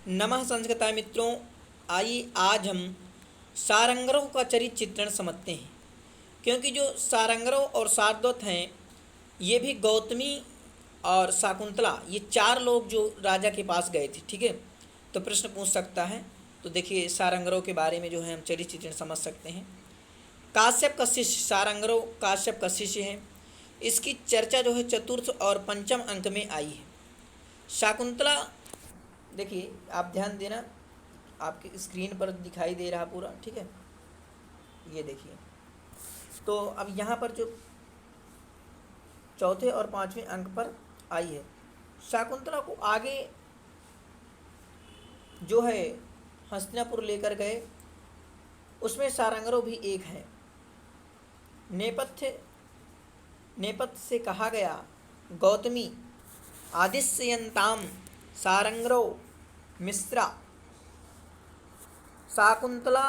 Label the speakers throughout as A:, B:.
A: नमः संस्कृता मित्रों, आइए आज हम सारंगरोह का चरित्र चित्रण समझते हैं। क्योंकि जो सारंगरोह और सारद्वत हैं, ये भी गौतमी और शाकुंतला, ये चार लोग जो राजा के पास गए थे, ठीक है। तो प्रश्न पूछ सकता है। तो देखिए सारंगरोह के बारे में जो है हम चरित्र चित्रण समझ सकते हैं। काश्यप का शिष्य, सारंगरोह काश्यप का शिष्य है। इसकी चर्चा जो है चतुर्थ और पंचम अंक में आई है। शाकुंतला, देखिए आप ध्यान देना, आपकी स्क्रीन पर दिखाई दे रहा पूरा, ठीक है। ये देखिए, तो अब यहाँ पर जो चौथे और पांचवें अंक पर आई है। शाकुंतला को आगे जो है हस्तिनापुर लेकर गए, उसमें सारंगरोह भी एक है। नेपथ्य से कहा गया, गौतमी आदिश्ययंताम सारंगरोह मिश्रा शाकुंतला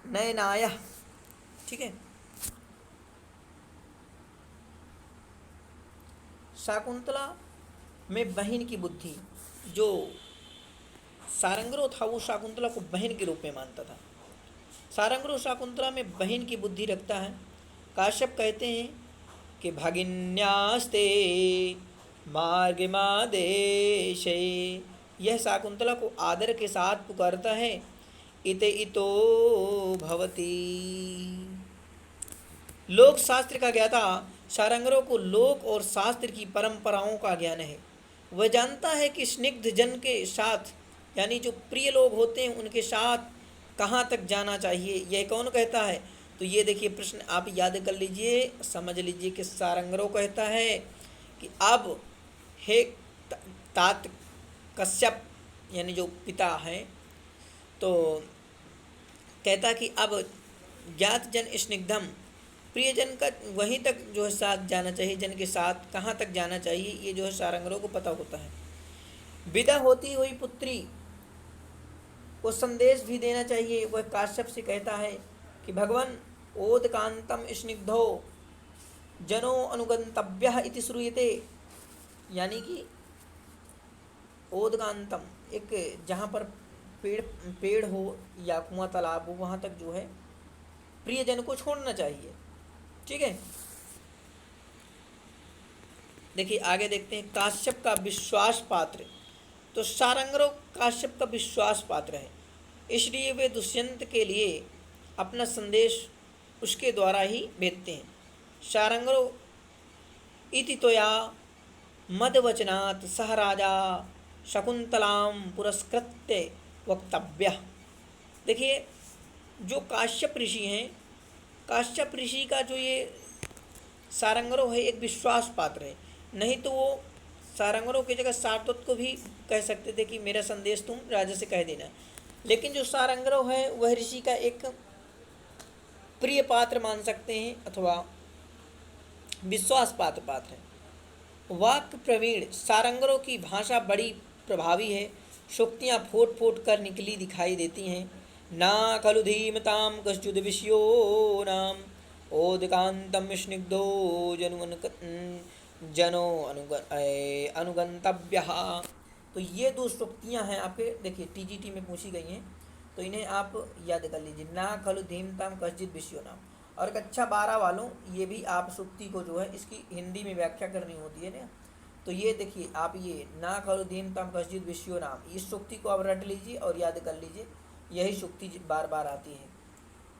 A: नयनाय, ठीक है। शाकुंतला में बहन की बुद्धि, जो सारंगरोह था वो शाकुंतला को बहन के रूप में मानता था। सारंगरोह शाकुंतला में बहन की बुद्धि रखता है। काश्यप कहते हैं कि भगिन्यास्ते मार्गमादेशे, यह शाकुंतला को आदर के साथ पुकारता है। इते इतो भवती, लोक शास्त्र का ज्ञाता सारंगरोह को लोक और शास्त्र की परंपराओं का ज्ञान है। वह जानता है कि स्निग्ध जन के साथ, यानी जो प्रिय लोग होते हैं उनके साथ कहाँ तक जाना चाहिए। यह कौन कहता है? तो ये देखिए प्रश्न आप याद कर लीजिए, समझ लीजिए कि सारंगरोह कहता है कि अब हे तात कश्यप, यानी जो पिता हैं, तो कहता कि अब ज्ञात जन स्निग्धम, प्रियजन का वहीं तक जो है साथ जाना चाहिए, जन के साथ कहाँ तक जाना चाहिए, ये जो है सारंगरोह को पता होता है। विदा होती हुई पुत्री को संदेश भी देना चाहिए। वह काश्यप से कहता है कि भगवान ओदकांतम स्निग्धो जनो अनुगंतव्य इति श्रूयते, यानी कि ओदकांतम, एक जहाँ पर पेड़ हो या कुआं तालाब हो, वहाँ तक जो है प्रियजन को छोड़ना चाहिए, ठीक है। देखिए आगे देखते हैं, काश्यप का विश्वास पात्र। तो सारंगरोह काश्यप का विश्वास पात्र है, इसलिए वे दुष्यंत के लिए अपना संदेश उसके द्वारा ही भेजते हैं। सारंगरोह इति तोया मदवचनात् सह राजा शकुंतलाम पुरस्कृत्य वक्तव्य। देखिए जो काश्यप ऋषि हैं, काश्यप ऋषि का जो ये सारंगरोह है एक विश्वास पात्र है। नहीं तो वो सारंगरोह की जगह सारद्वत को भी कह सकते थे कि मेरा संदेश तुम राजा से कह देना, लेकिन जो सारंगरोह है वह ऋषि का एक प्रिय पात्र मान सकते हैं अथवा विश्वास पात्र है। वाक्य प्रवीण, सारंगरोह की भाषा बड़ी प्रभावी है। शोक्तियाँ फूट फूट कर निकली दिखाई देती हैं। ना खलु धीमताम कश्चिद विषयो नाम ओदकांतम स्निग्धो जनो अनुगंतव्य। तो ये दो शोक्तियाँ हैं, आपके देखिए टीजीटी में पूछी गई हैं, तो इन्हें आप याद कर लीजिए। ना खलु धीमताम कश्चिद विषयो नाम, और कक्षा 12 वालों ये भी आप सुक्ति को जो है इसकी हिंदी में व्याख्या करनी होती है ना। तो ये देखिए आप ये ना खलु धीमताम कश्चिद विषयो नाम, इस सुक्ति को आप रट लीजिए और याद कर लीजिए, यही सुक्ति बार बार आती है।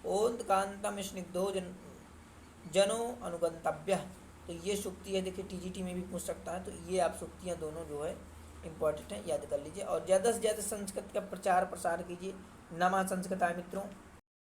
A: ओदकांतम स्निग्धो जनो अनुगंतव्य, तो ये सुक्ति है, देखिए टीजीटी में भी पूछ सकता है। तो ये आप सुक्तियाँ दोनों जो है इम्पॉर्टेंट हैं, याद कर लीजिए। और ज़्यादा से ज़्यादा संस्कृत का प्रचार प्रसार कीजिए। नमः संस्कृताय मित्रों।